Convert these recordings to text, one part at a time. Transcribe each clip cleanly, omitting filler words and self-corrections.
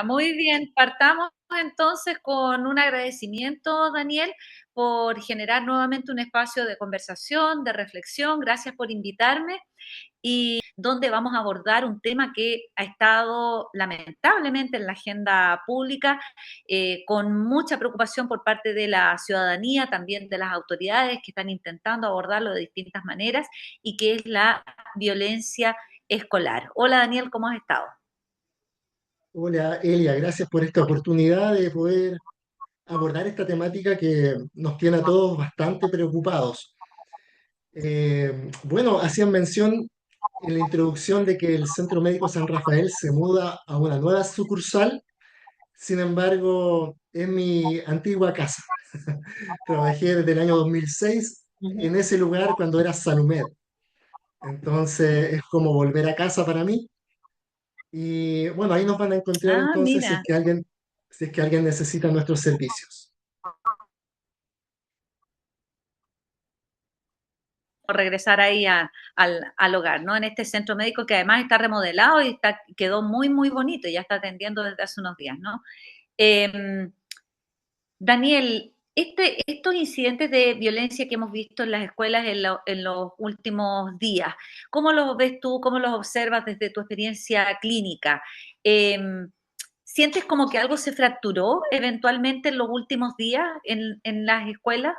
Muy bien, partamos entonces con un agradecimiento, Daniel, por generar nuevamente un espacio de conversación, de reflexión. Gracias por invitarme y donde vamos a abordar un tema que ha estado lamentablemente en la agenda pública, con mucha preocupación por parte de la ciudadanía, también de las autoridades que están intentando abordarlo de distintas maneras, y que es la violencia escolar. Hola Daniel, ¿cómo has estado? Hola Elia, gracias por esta oportunidad de poder abordar esta temática que nos tiene a todos bastante preocupados. Bueno, hacían mención en la introducción de que el Centro Médico San Rafael se muda a una nueva sucursal. Sin embargo, es mi antigua casa. Trabajé desde el año 2006 en ese lugar cuando era Salumed. Entonces es como volver a casa para mí. Y bueno, ahí nos van a encontrar Ah, entonces mira. si es que alguien necesita nuestros servicios. Regresar ahí al hogar, ¿no? En este centro médico que además está remodelado y quedó muy, muy bonito, ya está atendiendo desde hace unos días, ¿no? Eh, Daniel, estos incidentes de violencia que hemos visto en las escuelas en los últimos días, ¿cómo los ves tú? ¿Cómo los observas desde tu experiencia clínica? Eh, ¿Sientes como que algo se fracturó eventualmente en los últimos días en las escuelas?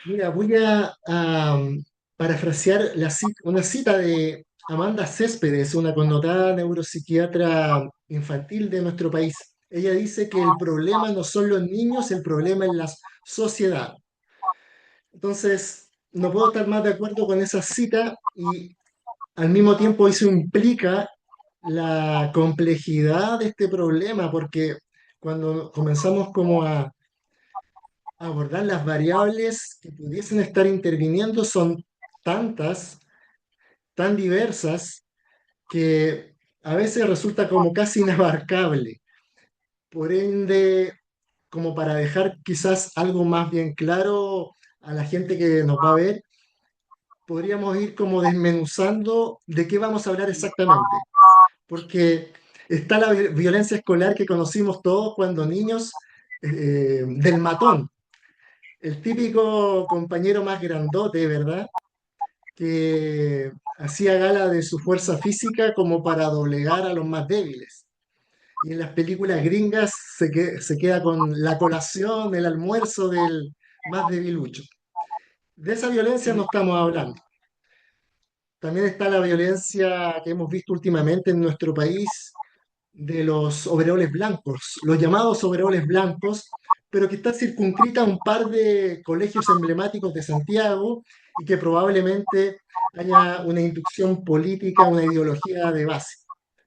Mira, voy a parafrasear una cita de Amanda Céspedes, una connotada neuropsiquiatra infantil de nuestro país. Ella dice que el problema no son los niños, el problema es la sociedad. Entonces, no puedo estar más de acuerdo con esa cita y al mismo tiempo eso implica la complejidad de este problema, porque cuando comenzamos como a abordar las variables que pudiesen estar interviniendo son tantas, tan diversas, que a veces resulta como casi inabarcable. Por ende, como para dejar quizás algo más bien claro a la gente que nos va a ver, podríamos ir como desmenuzando de qué vamos a hablar exactamente. Porque está la violencia escolar que conocimos todos cuando niños, del matón, el típico compañero más grandote, ¿verdad? Que hacía gala de su fuerza física como para doblegar a los más débiles. Y en las películas gringas se queda con la colación, el almuerzo del más debilucho. De esa violencia no estamos hablando. También está la violencia que hemos visto últimamente en nuestro país de los overoles blancos, los llamados overoles blancos, pero que está circunscrita a un par de colegios emblemáticos de Santiago y que probablemente haya una inducción política, una ideología de base.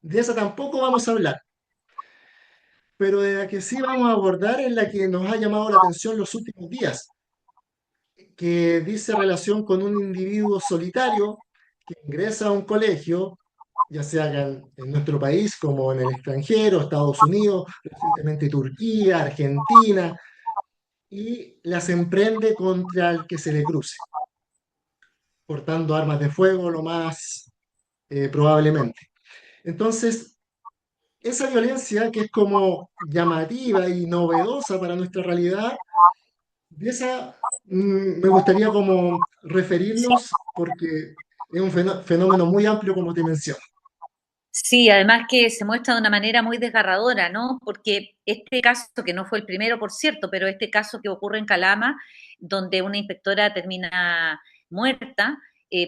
De esa tampoco vamos a hablar, pero de la que sí vamos a abordar es la que nos ha llamado la atención los últimos días, que dice relación con un individuo solitario que ingresa a un colegio, ya sea acá en nuestro país como en el extranjero, Estados Unidos, recientemente Turquía, Argentina, y las emprende contra el que se le cruce, portando armas de fuego lo más probablemente. Entonces, esa violencia que es como llamativa y novedosa para nuestra realidad, de esa me gustaría como referirnos porque es un fenómeno muy amplio como te menciono. Sí, además que se muestra de una manera muy desgarradora, ¿no? Porque este caso, que no fue el primero, por cierto, pero este caso que ocurre en Calama, donde una inspectora termina muerta,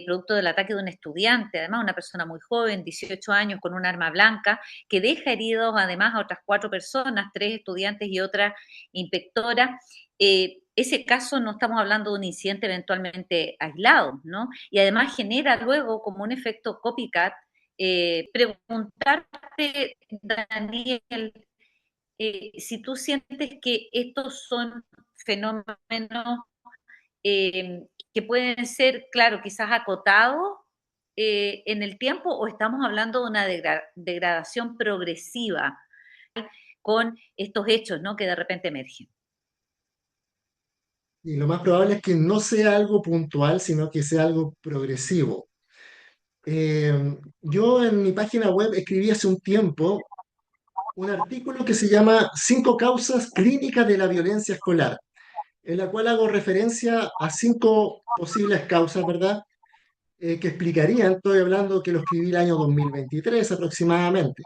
producto del ataque de un estudiante, además una persona muy joven, 18 años, con un arma blanca, que deja heridos además a otras cuatro personas, tres estudiantes y otra inspectora. Ese caso no estamos hablando de un incidente eventualmente aislado, ¿no? Y además genera luego como un efecto copycat. Preguntarte, Daniel, si tú sientes que estos son fenómenos que pueden ser, claro, quizás acotados en el tiempo, o estamos hablando de una degradación progresiva con estos hechos, ¿no? Que de repente emergen. Y lo más probable es que no sea algo puntual, sino que sea algo progresivo. Yo en mi página web escribí hace un tiempo un artículo que se llama Cinco causas clínicas de la violencia escolar, en la cual hago referencia a cinco posibles causas, ¿verdad? Que explicarían, estoy hablando que lo escribí el año 2023 aproximadamente,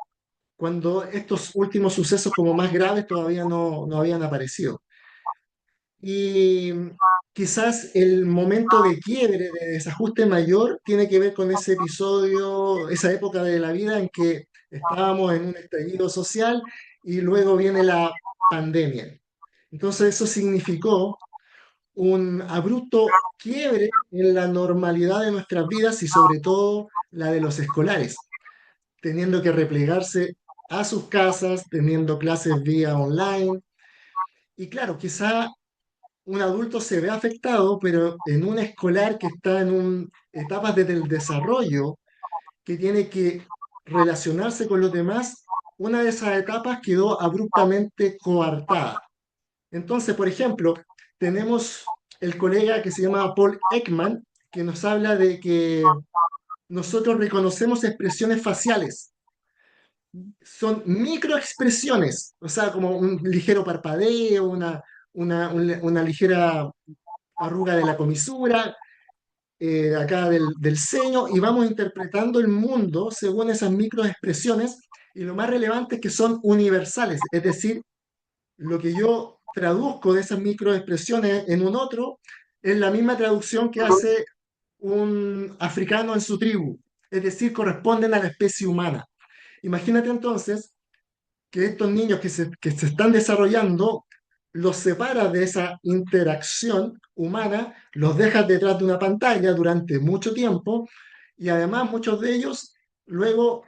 cuando estos últimos sucesos como más graves todavía no habían aparecido. Y quizás el momento de quiebre, de desajuste mayor, tiene que ver con ese episodio, esa época de la vida en que estábamos en un estallido social y luego viene la pandemia. Entonces eso significó un abrupto quiebre en la normalidad de nuestras vidas y sobre todo la de los escolares, teniendo que replegarse a sus casas, teniendo clases vía online. Y claro, quizá un adulto se ve afectado, pero en un escolar que está en etapas del desarrollo, que tiene que relacionarse con los demás, una de esas etapas quedó abruptamente coartada. Entonces, por ejemplo, tenemos el colega que se llama Paul Ekman, que nos habla de que nosotros reconocemos expresiones faciales. Son microexpresiones, o sea, como un ligero parpadeo, una ligera arruga de la comisura, acá del ceño, y vamos interpretando el mundo según esas microexpresiones, y lo más relevante es que son universales, es decir, lo que yo traduzco de esas microexpresiones en un otro es la misma traducción que hace un africano en su tribu, es decir, corresponden a la especie humana. Imagínate entonces que estos niños que se están desarrollando los separas de esa interacción humana, los dejas detrás de una pantalla durante mucho tiempo y además muchos de ellos luego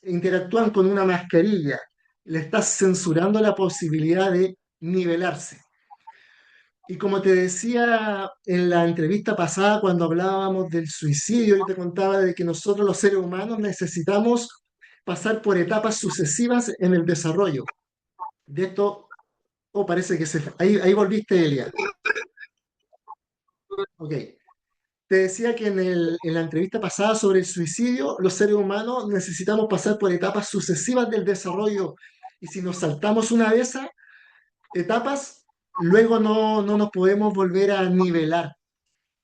interactúan con una mascarilla. Le estás censurando la posibilidad de nivelarse. Y como te decía en la entrevista pasada, cuando hablábamos del suicidio, yo te contaba de que nosotros los seres humanos necesitamos pasar por etapas sucesivas en el desarrollo. De esto, oh, parece que ahí volviste, Elia. Ok. Te decía que en la entrevista pasada sobre el suicidio, los seres humanos necesitamos pasar por etapas sucesivas del desarrollo. Y si nos saltamos una de esas etapas, luego no nos podemos volver a nivelar.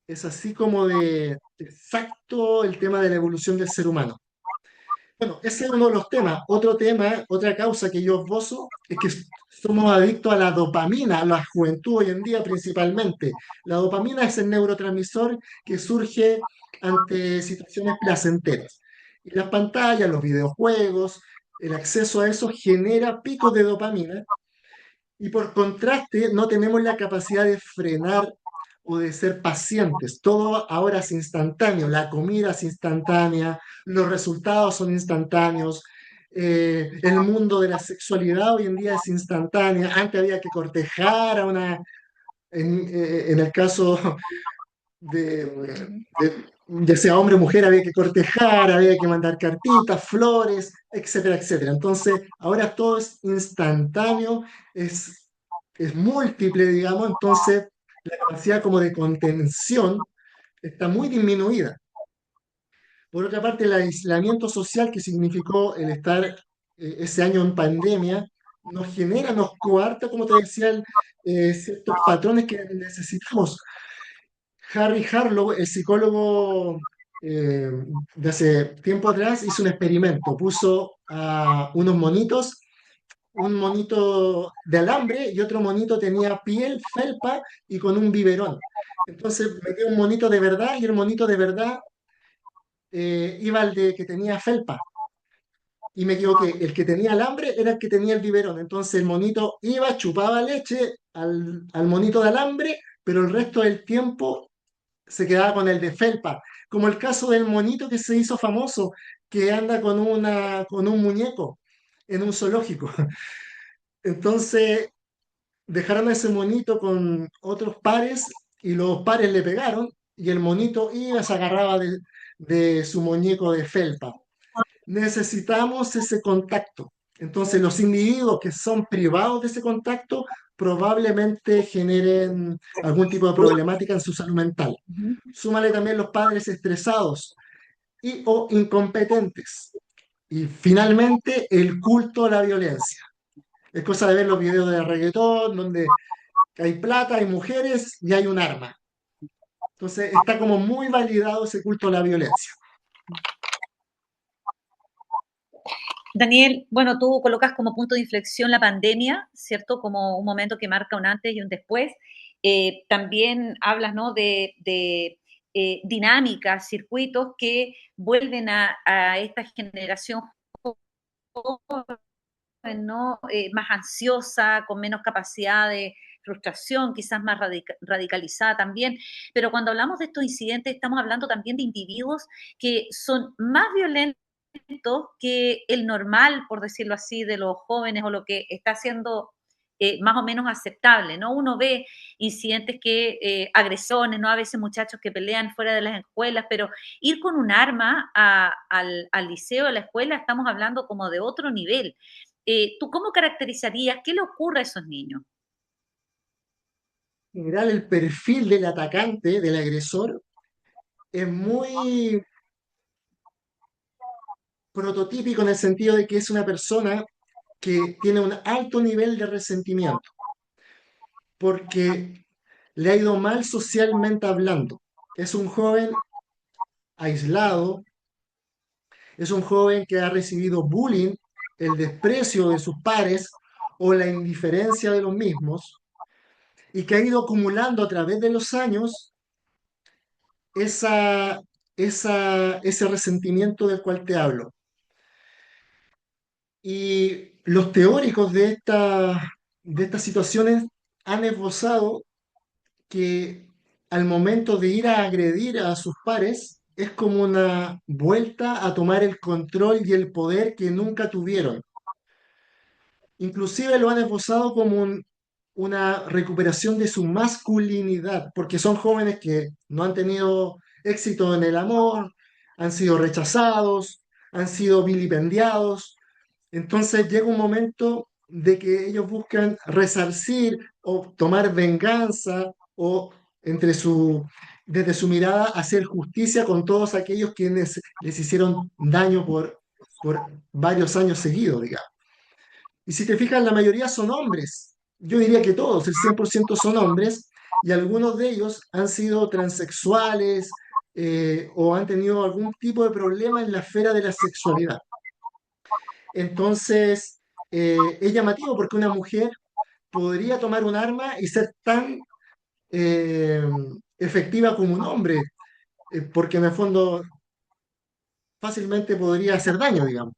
Es así como de exacto el tema de la evolución del ser humano. Bueno, ese es uno de los temas. Otro tema, otra causa que yo esbozo es que somos adictos a la dopamina, a la juventud hoy en día principalmente. La dopamina es el neurotransmisor que surge ante situaciones placenteras. Y las pantallas, los videojuegos, el acceso a eso genera picos de dopamina y por contraste, no tenemos la capacidad de frenar o de ser pacientes. Todo ahora es instantáneo. La comida es instantánea, los resultados son instantáneos. El mundo de la sexualidad hoy en día es instantánea. Antes había que cortejar a en el caso ya sea hombre o mujer, había que cortejar, había que mandar cartitas, flores, etcétera, etcétera. Entonces, ahora todo es instantáneo, es, es múltiple, digamos, entonces la capacidad como de contención está muy disminuida. Por otra parte, el aislamiento social que significó el estar ese año en pandemia, nos genera, nos coarta, como te decía, ciertos patrones que necesitamos. Harry Harlow, el psicólogo eh, de hace tiempo atrás, hizo un experimento. Puso a unos monitos, un monito de alambre y otro monito tenía piel, felpa y con un biberón. Entonces metió un monito de verdad y el monito de verdad iba al de que tenía felpa. Y me equivoqué, el que tenía alambre era el que tenía el biberón. Entonces el monito iba, chupaba leche al monito de alambre, pero el resto del tiempo se quedaba con el de felpa, como el caso del monito que se hizo famoso, que anda con un muñeco en un zoológico. Entonces dejaron a ese monito con otros pares y los pares le pegaron y el monito iba, se agarraba de su muñeco de felpa. Necesitamos ese contacto. Entonces, los individuos que son privados de ese contacto probablemente generen algún tipo de problemática en su salud mental. Ujú. Súmale también los padres estresados o incompetentes. Y finalmente, el culto a la violencia. Es cosa de ver los videos de reggaetón, donde hay plata, hay mujeres y hay un arma. Entonces está como muy validado ese culto a la violencia. Daniel, bueno, tú colocas como punto de inflexión la pandemia, ¿cierto? Como un momento que marca un antes y un después. También hablas, ¿no? De dinámicas, circuitos que vuelven a esta generación joven, ¿no? Más ansiosa, con menos capacidad de frustración, quizás más radicalizada también. Pero cuando hablamos de estos incidentes, estamos hablando también de individuos que son más violentos que el normal, por decirlo así, de los jóvenes o lo que está siendo más o menos aceptable, ¿no? Uno ve incidentes que, agresiones, ¿no? A veces muchachos que pelean fuera de las escuelas, pero ir con un arma al liceo, a la escuela, estamos hablando como de otro nivel. ¿Tú cómo caracterizarías qué le ocurre a esos niños? En general, el perfil del atacante, del agresor, es muy prototípico en el sentido de que es una persona que tiene un alto nivel de resentimiento, porque le ha ido mal socialmente hablando. Es un joven aislado, es un joven que ha recibido bullying, el desprecio de sus pares o la indiferencia de los mismos, y que ha ido acumulando a través de los años esa, ese resentimiento del cual te hablo. Y los teóricos de estas situaciones han esbozado que al momento de ir a agredir a sus pares es como una vuelta a tomar el control y el poder que nunca tuvieron. Inclusive lo han esbozado como una recuperación de su masculinidad, porque son jóvenes que no han tenido éxito en el amor, han sido rechazados, han sido vilipendiados. Entonces llega un momento de que ellos buscan resarcir o tomar venganza o desde su mirada hacer justicia con todos aquellos quienes les hicieron daño por varios años seguidos, digamos. Y si te fijas, la mayoría son hombres. Yo diría que todos, el 100% son hombres, y algunos de ellos han sido transexuales o han tenido algún tipo de problema en la esfera de la sexualidad. Entonces, es llamativo porque una mujer podría tomar un arma y ser tan eh, efectiva como un hombre, porque en el fondo fácilmente podría hacer daño, digamos.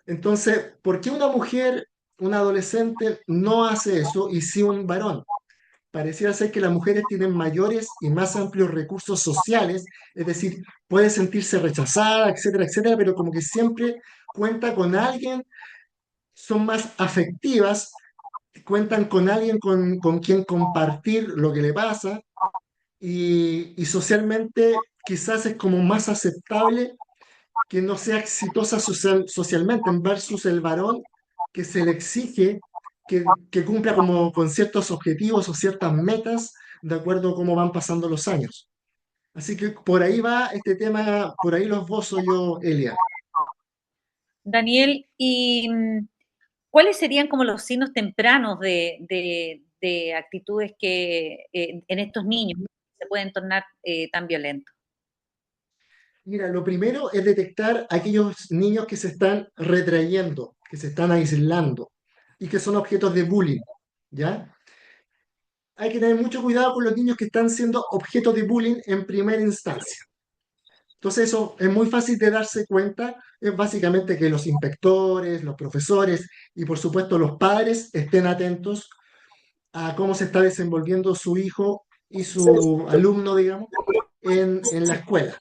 Entonces, ¿por qué una mujer, una adolescente, no hace eso y sí un varón? Pareciera ser que las mujeres tienen mayores y más amplios recursos sociales, es decir, puede sentirse rechazada, etcétera, etcétera, pero como que siempre cuenta con alguien, son más afectivas, cuentan con alguien con quien compartir lo que le pasa y socialmente quizás es como más aceptable que no sea exitosa socialmente versus el varón que se le exige que cumpla como con ciertos objetivos o ciertas metas de acuerdo a cómo van pasando los años. Así que por ahí va este tema, por ahí lo esbozo yo, Elia. Daniel, ¿y cuáles serían como los signos tempranos de actitudes que en estos niños se pueden tornar tan violentos? Mira, lo primero es detectar aquellos niños que se están retrayendo, que se están aislando y que son objetos de bullying, ¿ya? Hay que tener mucho cuidado con los niños que están siendo objetos de bullying en primera instancia. Entonces eso es muy fácil de darse cuenta, es básicamente que los inspectores, los profesores y por supuesto los padres estén atentos a cómo se está desenvolviendo su hijo y su alumno, digamos, en la escuela.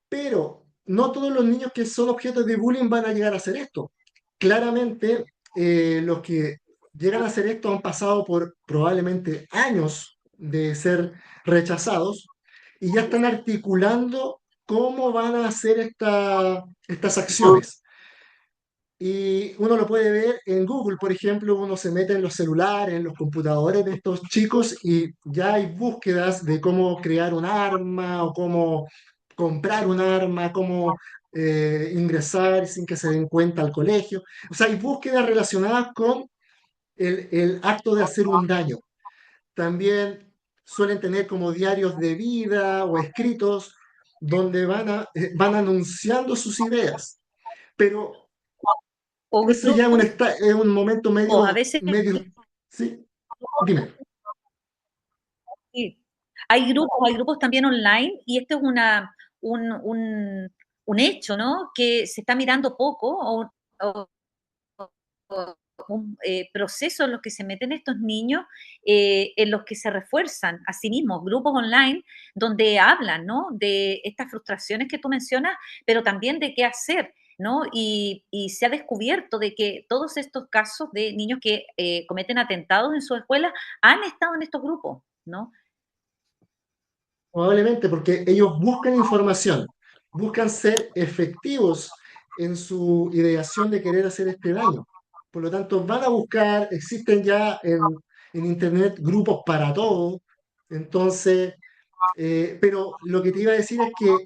Pero no todos los niños que son objetos de bullying van a llegar a hacer esto. Claramente, los que llegan a hacer esto han pasado por probablemente años de ser rechazados y ya están articulando cómo van a hacer estas acciones. Y uno lo puede ver en Google, por ejemplo, uno se mete en los celulares, en los computadores de estos chicos y ya hay búsquedas de cómo crear un arma o cómo comprar un arma, cómo ingresar sin que se den cuenta al colegio. O sea, hay búsquedas relacionadas con el acto de hacer un daño. También suelen tener como diarios de vida o escritos donde van anunciando sus ideas. Pero O eso ya grupos, es un momento a veces ¿sí? Dime. sí. Hay grupos también online y esto es un, un, un hecho, ¿no? Que se está mirando poco o un proceso en los que se meten estos niños, en los que se refuerzan a sí mismos, grupos online donde hablan, ¿no? De estas frustraciones que tú mencionas, pero también de qué hacer, ¿no? Y se ha descubierto de que todos estos casos de niños que cometen atentados en su escuela han estado en estos grupos, ¿no? Probablemente porque ellos buscan información, buscan ser efectivos en su ideación de querer hacer este daño. Por lo tanto, van a buscar, existen ya en Internet grupos para todo. Entonces, pero lo que te iba a decir es que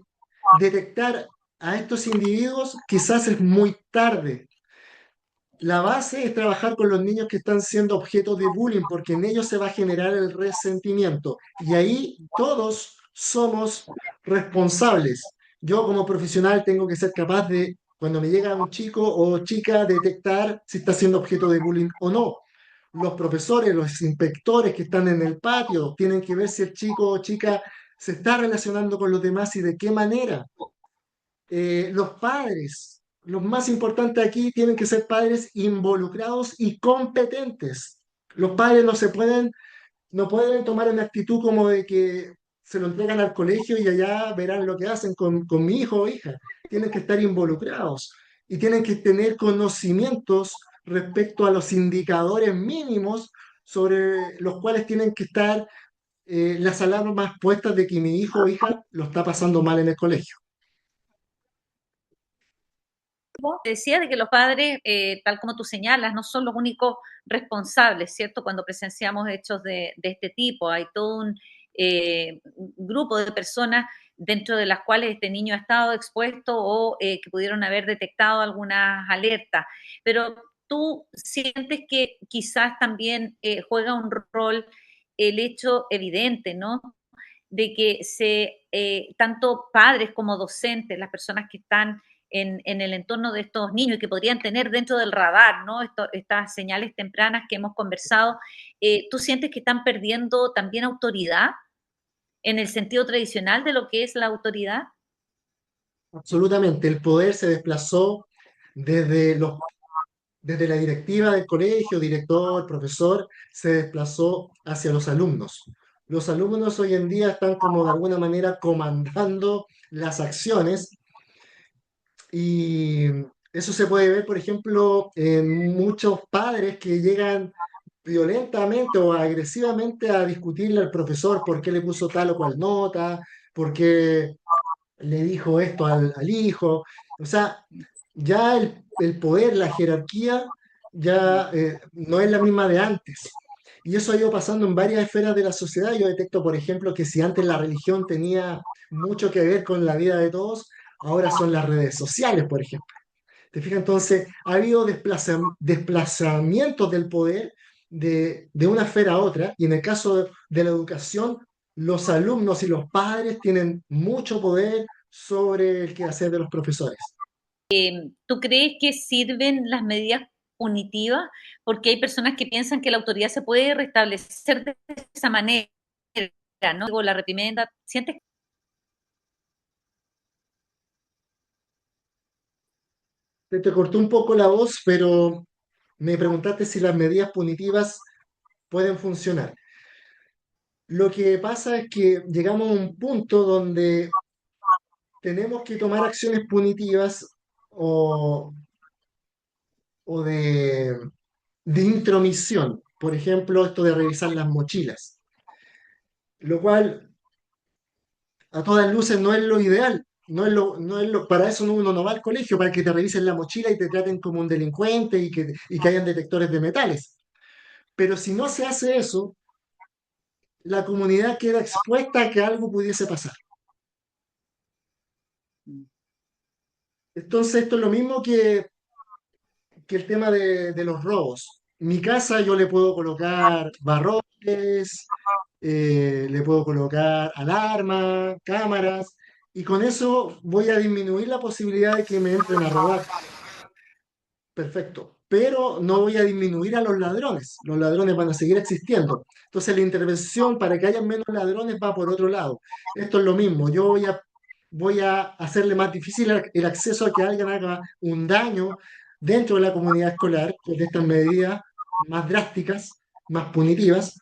detectar a estos individuos quizás es muy tarde. La base es trabajar con los niños que están siendo objeto de bullying, porque en ellos se va a generar el resentimiento. Y ahí todos somos responsables. Yo como profesional tengo que ser capaz de, cuando me llega un chico o chica, detectar si está siendo objeto de bullying o no. Los profesores, los inspectores que están en el patio, tienen que ver si el chico o chica se está relacionando con los demás y de qué manera. Los padres, los más importantes aquí, tienen que ser padres involucrados y competentes. Los padres no pueden tomar una actitud como de que se lo entregan al colegio y allá verán lo que hacen con mi hijo o hija. Tienen que estar involucrados y tienen que tener conocimientos respecto a los indicadores mínimos sobre los cuales tienen que estar las alarmas puestas de que mi hijo o hija lo está pasando mal en el colegio. Decía de que los padres, tal como tú señalas, no son los únicos responsables, ¿cierto? Cuando presenciamos hechos de este tipo, hay todo un grupo de personas dentro de las cuales este niño ha estado expuesto o que pudieron haber detectado algunas alertas. Pero tú sientes que quizás también juega un rol el hecho evidente, ¿no? De que tanto padres como docentes, las personas que están en el entorno de estos niños y que podrían tener dentro del radar, ¿no? Estas señales tempranas que hemos conversado, ¿tú sientes que están perdiendo también autoridad en el sentido tradicional de lo que es la autoridad? Absolutamente, el poder se desplazó desde desde la directiva del colegio, director, profesor, se desplazó hacia los alumnos. Los alumnos hoy en día están como de alguna manera comandando las acciones y eso se puede ver, por ejemplo, en muchos padres que llegan violentamente o agresivamente a discutirle al profesor por qué le puso tal o cual nota, por qué le dijo esto al hijo. O sea, ya el poder, la jerarquía, ya no es la misma de antes. Y eso ha ido pasando en varias esferas de la sociedad. Yo detecto, por ejemplo, que si antes la religión tenía mucho que ver con la vida de todos, ahora son las redes sociales, por ejemplo. ¿Te fijas? Entonces, ha habido desplazamientos del poder de una esfera a otra, y en el caso de la educación, los alumnos y los padres tienen mucho poder sobre el quehacer de los profesores. ¿Tú crees que sirven las medidas punitivas? Porque hay personas que piensan que la autoridad se puede restablecer de esa manera, ¿no? Digo, la reprimenda, ¿sientes? Te cortó un poco la voz, pero me preguntaste si las medidas punitivas pueden funcionar. Lo que pasa es que llegamos a un punto donde tenemos que tomar acciones punitivas o, o de intromisión. Por ejemplo, esto de revisar las mochilas, lo cual a todas luces no es lo ideal. Para eso uno no va al colegio, para que te revisen la mochila y te traten como un delincuente y que hayan detectores de metales. Pero si no se hace eso, la comunidad queda expuesta a que algo pudiese pasar. Entonces, esto es lo mismo que el tema de los robos. Mi casa yo le puedo colocar barrotes, le puedo colocar alarmas, cámaras, y con eso voy a disminuir la posibilidad de que me entren a robar. Perfecto. Pero no voy a disminuir a los ladrones. Los ladrones van a seguir existiendo. Entonces la intervención para que haya menos ladrones va por otro lado. Esto es lo mismo. Voy a hacerle más difícil el acceso a que alguien haga un daño dentro de la comunidad escolar con estas medidas más drásticas, más punitivas,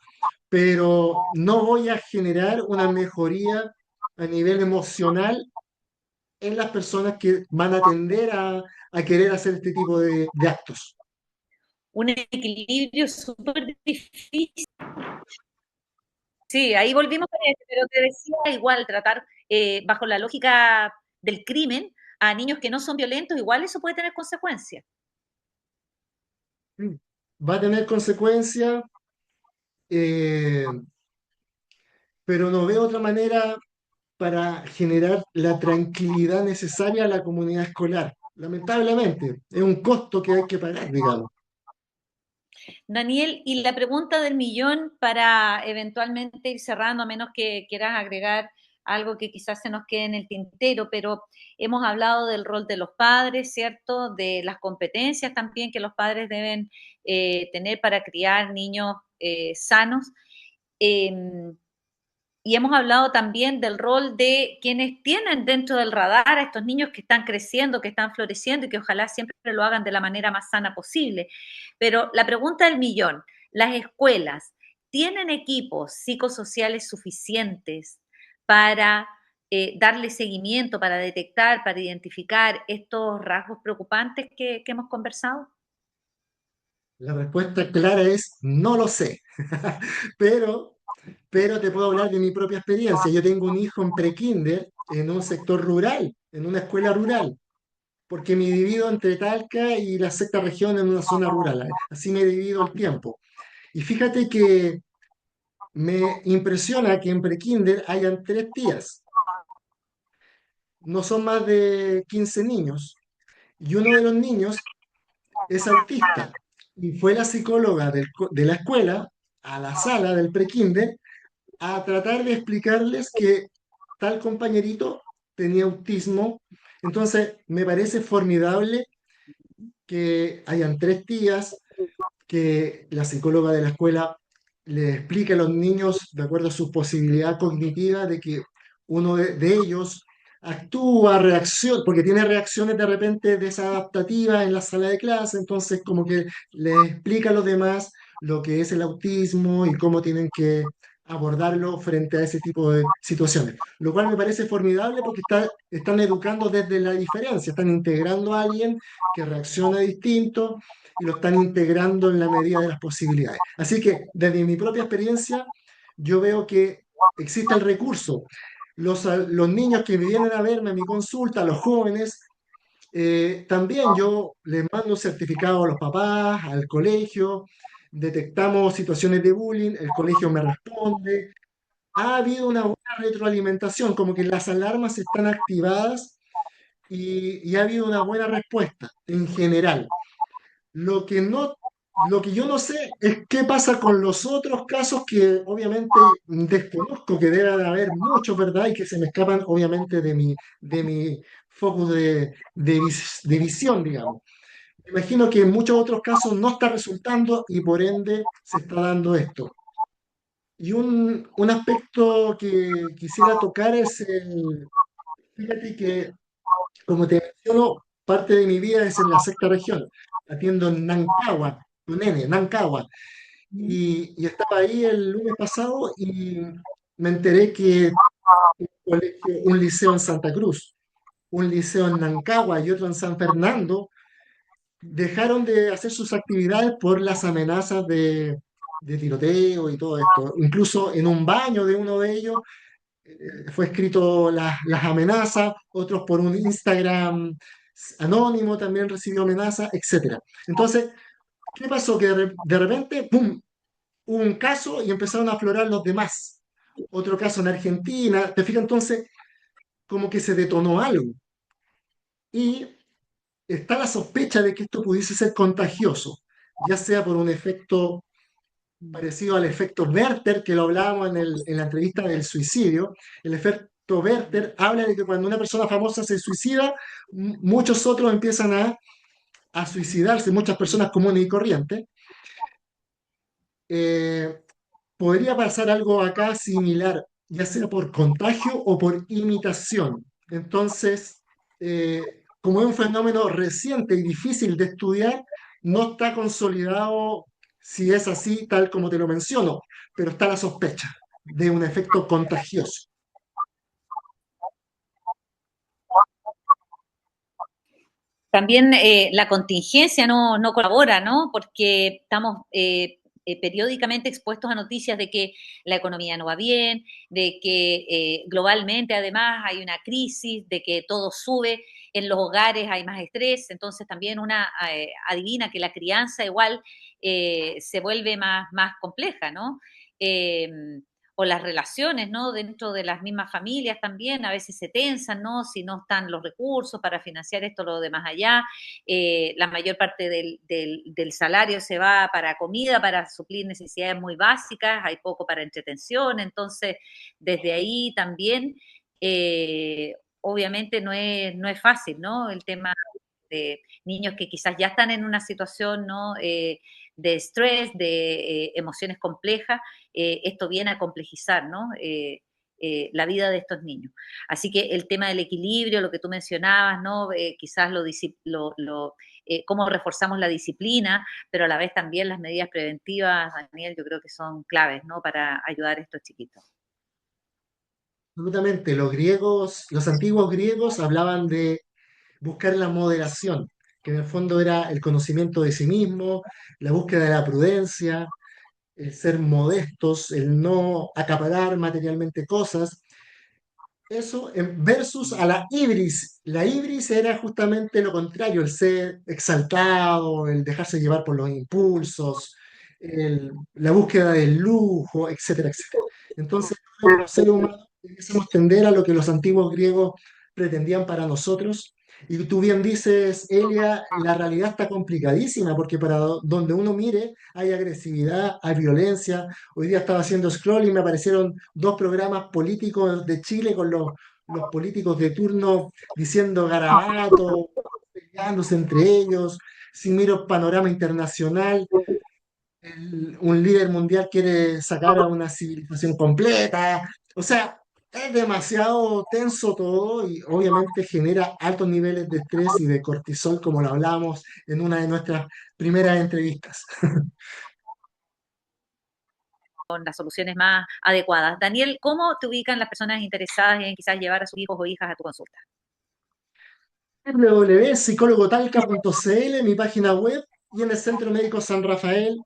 pero no voy a generar una mejoría a nivel emocional en las personas que van a tender a querer hacer este tipo de actos. Un equilibrio súper difícil. Sí, ahí volvimos a eso, pero te decía igual, tratar bajo la lógica del crimen a niños que no son violentos, igual eso puede tener consecuencias. Mm. Va a tener consecuencias, eh, pero no veo otra manera para generar la tranquilidad necesaria a la comunidad escolar. Lamentablemente, es un costo que hay que pagar, digamos. Daniel, y la pregunta del millón para eventualmente ir cerrando, a menos que quieras agregar algo que quizás se nos quede en el tintero, pero hemos hablado del rol de los padres, ¿cierto? De las competencias también que los padres deben tener para criar niños sanos. Eh, y hemos hablado también del rol de quienes tienen dentro del radar a estos niños que están creciendo, que están floreciendo y que ojalá siempre lo hagan de la manera más sana posible. Pero la pregunta del millón, ¿las escuelas tienen equipos psicosociales suficientes para darle seguimiento, para detectar, para identificar estos rasgos preocupantes que hemos conversado? La respuesta clara es no lo sé, pero, pero te puedo hablar de mi propia experiencia. Yo tengo un hijo en prekinder en un sector rural, en una escuela rural, porque me divido entre Talca y la sexta región en una zona rural. Así me divido el tiempo. Y fíjate que me impresiona que en prekinder hayan 3 tías, no son más de 15 niños, y uno de los niños es autista. Y fue la psicóloga de la escuela a la sala del prekinder a tratar de explicarles que tal compañerito tenía autismo. Entonces, me parece formidable que hayan 3 tías, que la psicóloga de la escuela le explique a los niños, de acuerdo a su posibilidad cognitiva, de que uno de ellos actúa, reacciona, porque tiene reacciones de repente desadaptativas en la sala de clase, entonces como que les explica a los demás lo que es el autismo y cómo tienen que abordarlo frente a ese tipo de situaciones. Lo cual me parece formidable porque están educando desde la diferencia, están integrando a alguien que reacciona distinto y lo están integrando en la medida de las posibilidades. Así que desde mi propia experiencia, yo veo que existe el recurso. Los niños que vienen a verme a mi consulta, los jóvenes, también yo les mando un certificado a los papás, al colegio, detectamos situaciones de bullying, el colegio me responde. Ha habido una buena retroalimentación, como que las alarmas están activadas y ha habido una buena respuesta en general. Lo que no, lo que yo no sé es qué pasa con los otros casos que obviamente desconozco, que debe de haber muchos, ¿verdad? Y que se me escapan obviamente de mi foco de visión, digamos. Me imagino que en muchos otros casos no está resultando y por ende se está dando esto. Y un aspecto que quisiera tocar es fíjate que, como te menciono, parte de mi vida es en la sexta región. Atiendo en Nancagua, con N, Nancagua. Y estaba ahí el lunes pasado y me enteré que un liceo en Santa Cruz, un liceo en Nancagua y otro en San Fernando dejaron de hacer sus actividades por las amenazas de tiroteo y todo esto. Incluso en un baño de uno de ellos fue escrito las amenazas, otros por un Instagram anónimo también recibió amenazas, etcétera. Entonces, ¿qué pasó? Que de repente, ¡pum!, hubo un caso y empezaron a aflorar los demás. Otro caso en Argentina, te fijas entonces como que se detonó algo. Y está la sospecha de que esto pudiese ser contagioso, ya sea por un efecto parecido al efecto Werther, que lo hablábamos en la entrevista del suicidio. El efecto Werther habla de que cuando una persona famosa se suicida, muchos otros empiezan a suicidarse, muchas personas comunes y corrientes. Eh, Podría pasar algo acá similar, ya sea por contagio o por imitación. Entonces, como es un fenómeno reciente y difícil de estudiar, no está consolidado si es así, tal como te lo menciono, pero está la sospecha de un efecto contagioso. También la contingencia no colabora, ¿no? Porque estamos periódicamente expuestos a noticias de que la economía no va bien, de que globalmente además hay una crisis, de que todo sube, en los hogares hay más estrés, entonces también una adivina que la crianza igual se vuelve más compleja, ¿no? Eh, o las relaciones, ¿no? Dentro de las mismas familias también, a veces se tensan, ¿no? Si no están los recursos para financiar esto, lo de más allá, la mayor parte del salario se va para comida, para suplir necesidades muy básicas, hay poco para entretención, entonces desde ahí también, obviamente no es fácil, ¿no? El tema de niños que quizás ya están en una situación, ¿no? De estrés, de emociones complejas, esto viene a complejizar, ¿no? La vida de estos niños. Así que el tema del equilibrio, lo que tú mencionabas, ¿no? Quizás cómo reforzamos la disciplina, pero a la vez también las medidas preventivas, Daniel, yo creo que son claves, ¿no? Para ayudar a estos chiquitos. Absolutamente, los griegos, los antiguos griegos hablaban de buscar la moderación, que en el fondo era el conocimiento de sí mismo, la búsqueda de la prudencia, el ser modestos, el no acaparar materialmente cosas. Eso versus a la ibris. La ibris era justamente lo contrario, el ser exaltado, el dejarse llevar por los impulsos, la búsqueda del lujo, etcétera, etcétera. Entonces, creo que los seres humanos debiésemos tender a lo que los antiguos griegos pretendían para nosotros. Y tú bien dices, Elia, la realidad está complicadísima porque para donde uno mire hay agresividad, hay violencia. Hoy día estaba haciendo scroll y me aparecieron dos programas políticos de Chile con los políticos de turno diciendo garabatos, peleándose entre ellos. Si miro panorama internacional, un líder mundial quiere sacar a una civilización completa. O sea, es demasiado tenso todo y obviamente genera altos niveles de estrés y de cortisol, como lo hablamos en una de nuestras primeras entrevistas. Con las soluciones más adecuadas. Daniel, ¿cómo te ubican las personas interesadas en quizás llevar a sus hijos o hijas a tu consulta? www.psicólogotalca.cl, mi página web, y en el Centro Médico San Rafael,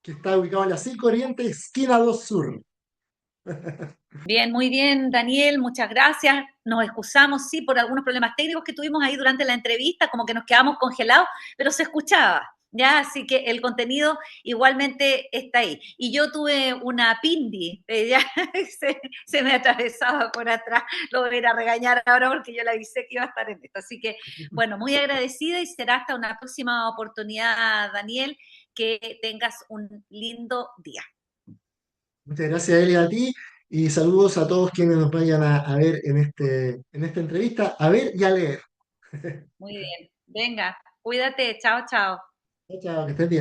que está ubicado en la 5 Oriente, esquina 2 Sur. Bien, muy bien, Daniel, muchas gracias. Nos excusamos, sí, por algunos problemas técnicos que tuvimos ahí durante la entrevista, como que nos quedamos congelados, pero se escuchaba, ¿ya? Así que el contenido igualmente está ahí. Y yo tuve una pindi, ya se me atravesaba por atrás, lo voy a ir a regañar ahora porque yo le avisé que iba a estar en esto. Así que, bueno, muy agradecida y será hasta una próxima oportunidad, Daniel, que tengas un lindo día. Muchas gracias, Elia, a ti, y saludos a todos quienes nos vayan a ver en esta entrevista, a ver y a leer. Muy bien, venga, cuídate, chao, chao. Chao, chao, que estés bien.